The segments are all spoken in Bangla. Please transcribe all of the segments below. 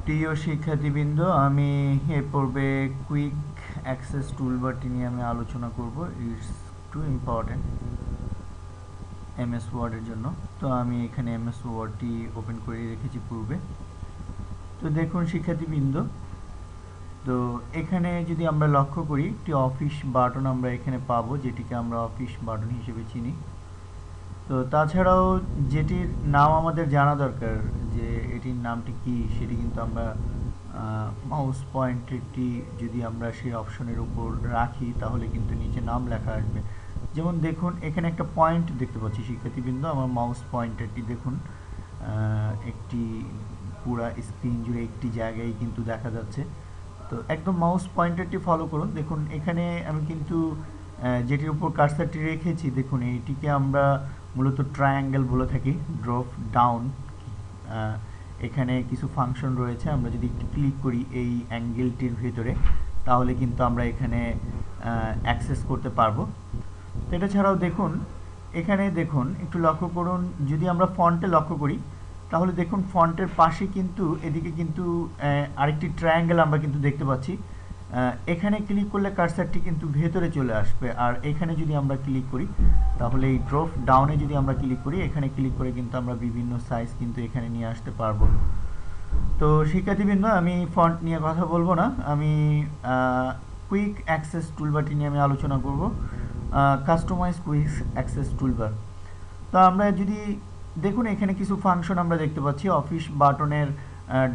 প্রিয় শিক্ষার্থীবৃন্দ, আমি এ পর্বে কুইক অ্যাক্সেস টুলবারটি নিয়ে আমি আলোচনা করব। ইটস টু ইম্পর্টেন্ট এমএস ওয়ার্ডের জন্য। তো আমি এখানে এমএস ওয়ার্ডটি ওপেন করে রেখেছি পূর্বে। তো দেখুন শিক্ষার্থীবৃন্দ, তো এখানে যদি আমরা লক্ষ্য করি, একটি অফিস বাটন আমরা এখানে পাবো, যেটিকে আমরা অফিস বাটন হিসেবে চিনি। তো তাছাড়াও যেটির নাম আমাদের জানা দরকার, যে এটির নামটি কি, সেটি কিন্তু আমরা মাউস পয়েন্টারটি যদি আমরা সেই অপশনের উপর রাখি, তাহলে কিন্তু নিচে নাম লেখা আসবে। যেমন দেখুন, এখানে একটা পয়েন্ট দেখতে পাচ্ছি শিক্ষার্থীবৃন্দ, আমার মাউস পয়েন্টারটি দেখুন একটি পুরা স্ক্রিন জুড়ে একটি জায়গায় কিন্তু দেখা যাচ্ছে। তো একদম মাউস পয়েন্টারটি ফলো করুন। দেখুন এখানে আমি কিন্তু যেটির উপর কার্সারটি রেখেছি, দেখুন এইটিকে আমরা মূলত ট্রায়াঙ্গেল বলে থাকি, ড্রপ ডাউন। এখানে কিছু ফাংশন রয়েছে, আমরা যদি একটু ক্লিক করি এই অ্যাঙ্গেলটির ভিতরে, তাহলে কিন্তু আমরা এখানে অ্যাক্সেস করতে পারবো। তো এটা ছাড়াও দেখুন, এখানে দেখুন একটু লক্ষ্য করুন, যদি আমরা ফন্টে লক্ষ্য করি, তাহলে দেখুন ফন্টের পাশে কিন্তু এদিকে কিন্তু আরেকটি ট্রায়াঙ্গেল আমরা কিন্তু দেখতে পাচ্ছি। এখানে ক্লিক করলে কার্সারটি কিন্তু ভেতরে চলে আসবে, আর এখানে যদি আমরা ক্লিক করি, তাহলে এই ড্রপ ডাউনে যদি আমরা ক্লিক করি, এখানে ক্লিক করে কিন্তু আমরা বিভিন্ন সাইজ কিন্তু এখানে নিয়ে আসতে পারবো। তো শিক্ষার্থীবৃন্দ, আমি ফন্ট নিয়ে কথা বলবো না, আমি কুইক অ্যাক্সেস টুলবারটি নিয়ে আমি আলোচনা করব। Customise quick access toolbar. তো আমরা যদি দেখুন, এখানে কিছু ফাংশন আমরা দেখতে পাচ্ছি। অফিস বাটনের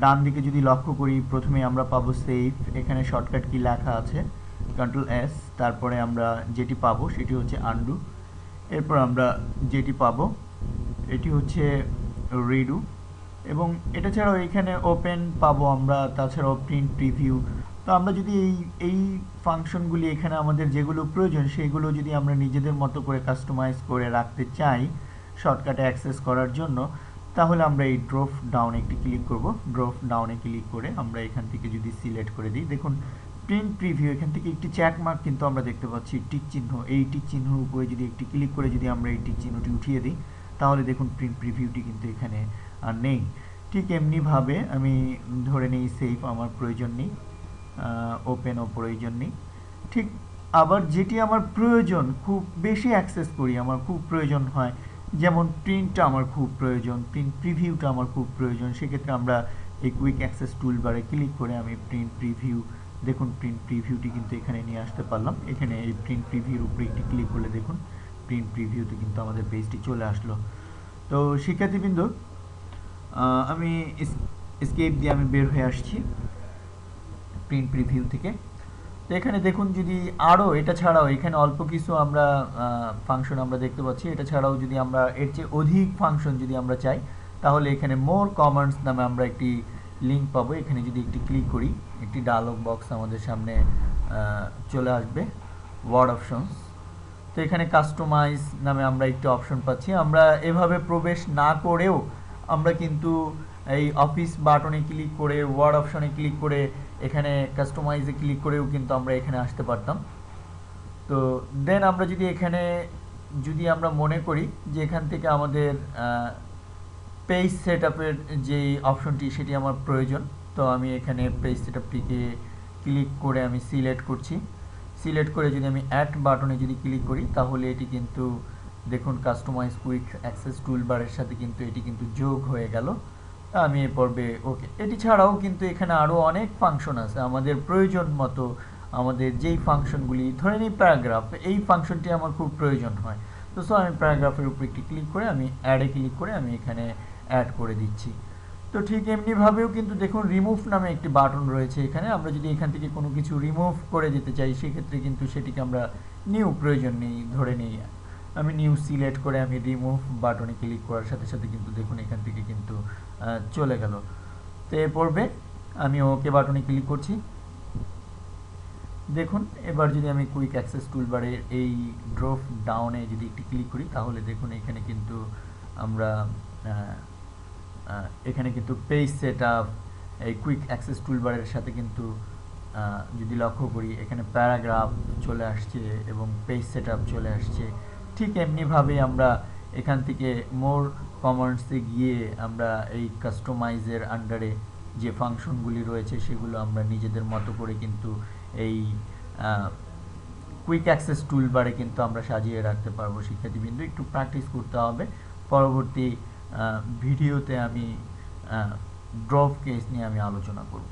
ডান দিকে যদি লক্ষ্য করি, প্রথমে আমরা পাবো সেভ, এখানে শর্টকাট কি লেখা আছে Ctrl+S। তারপরে আমরা যেটি পাবো সেটি হচ্ছে আনডু। এরপর আমরা যেটি পাবো এটি হচ্ছে রিডু। এবং এটা ছাড়াও এখানে ওপেন পাবো আমরা, তাছাড়াও প্রিন্ট প্রিভিউ। তো আমরা যদি এই ফাংশনগুলি এখানে আমাদের যেগুলো প্রয়োজন, সেগুলো যদি আমরা নিজেদের মতো করে কাস্টমাইজ করে রাখতে চাই শর্টকাটে অ্যাক্সেস করার জন্য, তাহলে আমরা এই ড্রপ ডাউনে একটি ক্লিক করব। ড্রপ ডাউনে ক্লিক করে আমরা এখান থেকে যদি সিলেক্ট করে দিই, দেখুন প্রিন্ট প্রিভিউ, এখান থেকে একটি চেক মার্ক কিন্তু আমরা দেখতে পাচ্ছি, টিক চিহ্ন। এই টিক চিহ্নের উপরে যদি একটি ক্লিক করে যদি আমরা এই টিক চিহ্নটি উঠিয়ে দিই, তাহলে দেখুন প্রিন্ট প্রিভিউটি কিন্তু এখানে আর নেই। ঠিক এমনিভাবে আমি ধরে নিই সেভ আমার প্রয়োজন নেই, ওপেনও প্রয়োজন নেই। ঠিক আবার যেটি আমার প্রয়োজন, খুব বেশি অ্যাক্সেস করি, আমার খুব প্রয়োজন হয়, যেমন প্রিন্টটা আমার খুব প্রয়োজন, প্রিন্ট প্রিভিউটা আমার খুব প্রয়োজন, সেক্ষেত্রে আমরা এই কুইক অ্যাক্সেস টুলবারে ক্লিক করে আমি প্রিন্ট প্রিভিউ, দেখুন প্রিন্ট প্রিভিউটি কিন্তু এখানে নিয়ে আসতে পারলাম। এখানে এই প্রিন্ট প্রিভিউর উপরে একটি ক্লিক করলে দেখুন প্রিন্ট প্রিভিউতে কিন্তু আমাদের পেজটি চলে আসলো। তো শিক্ষার্থীবৃন্দ, আমি স্কেপ দিয়ে আমি বের হয়ে আসছি প্রিন্ট প্রিভিউ থেকে। তো এখানে দেখুন, যদি আরও এটা ছাড়াও এখানে অল্প কিছু আমরা ফাংশন আমরা দেখতে পাচ্ছি। এটা ছাড়াও যদি আমরা এর চেয়ে অধিক ফাংশন যদি আমরা চাই, তাহলে এখানে মোর কমান্ডস নামে আমরা একটি লিঙ্ক পাবো। এখানে যদি একটি ক্লিক করি, একটি ডায়লগ বক্স আমাদের সামনে চলে আসবে, ওয়ার্ড অপশনস। তো এখানে কাস্টমাইজ নামে আমরা একটি অপশন পাচ্ছি। আমরা এভাবে প্রবেশ না করেও আমরা কিন্তু এই অফিস বাটনে ক্লিক করে, ওয়ার্ড অপশনে ক্লিক করে, এখানে কাস্টমাইজে ক্লিক করেও কিন্তু আমরা এখানে আসতে পারতাম। তো দেন আমরা যদি এখানে যদি আমরা মনে করি যে এখান থেকে আমাদের পেজ সেট আপের যে অপশনটি সেটি আমার প্রয়োজন, তো আমি এখানে পেজ সেট আপটিকে ক্লিক করে আমি সিলেক্ট করছি। সিলেক্ট করে যদি আমি অ্যাড বাটনে যদি ক্লিক করি, তাহলে এটি কিন্তু দেখুন কাস্টমাইজ কুইক অ্যাক্সেস টুলবারের সাথে কিন্তু এটি কিন্তু যোগ হয়ে গেল। আমি এ পর্বে ওকে। এটি ছাড়াও কিন্তু এখানে আরও অনেক ফাংশন আছে আমাদের প্রয়োজন মতো। আমাদের যেই ফাংশনগুলি, ধরে নিই প্যারাগ্রাফ, এই ফাংশনটি আমার খুব প্রয়োজন হয়, তো আমি প্যারাগ্রাফের উপর একটি ক্লিক করে আমি অ্যাডে ক্লিক করে আমি এখানে অ্যাড করে দিচ্ছি। তো ঠিক এমনিভাবেও কিন্তু দেখুন রিমুভ নামে একটি বাটন রয়েছে এখানে। আমরা যদি এখান থেকে কোনো কিছু রিমুভ করে দিতে চাই, সেক্ষেত্রে কিন্তু সেটিকে আমরা নিউ প্রয়োজন নেই, ধরে নিই আমি নিউ সিলেক্ট করে আমি রিমুভ বাটনে ক্লিক করার সাথে সাথে কিন্তু দেখুন এখান থেকে কিন্তু চলে গেল। তো এ পর্বে আমি ওকে বাটনে ক্লিক করছি। দেখুন এবার যদি আমি কুইক অ্যাক্সেস টুলবারের এই ড্রপ ডাউনে যদি একটি ক্লিক করি, তাহলে দেখুন এখানে কিন্তু আমরা এখানে কিন্তু পেজ সেট আপ এই কুইক অ্যাক্সেস টুলবারের সাথে কিন্তু যদি লক্ষ্য করি, এখানে প্যারাগ্রাফ চলে আসছে এবং পেজ সেট আপ চলে আসছে। ঠিক এমনিভাবে আমরা এখান থেকে মোর কমান্ডসে গিয়ে আমরা এই কাস্টমাইজের আন্ডারে যে ফাংশনগুলি রয়েছে সেগুলো আমরা নিজেদের মতো করে কিন্তু এই কুইক অ্যাক্সেস টুলবারে কিন্তু আমরা সাজিয়ে রাখতে পারবো। শিক্ষার্থীবৃন্দ, একটু প্র্যাকটিস করতে হবে। পরবর্তী ভিডিওতে আমি ড্রপ কেস নিয়ে আমি আলোচনা করব।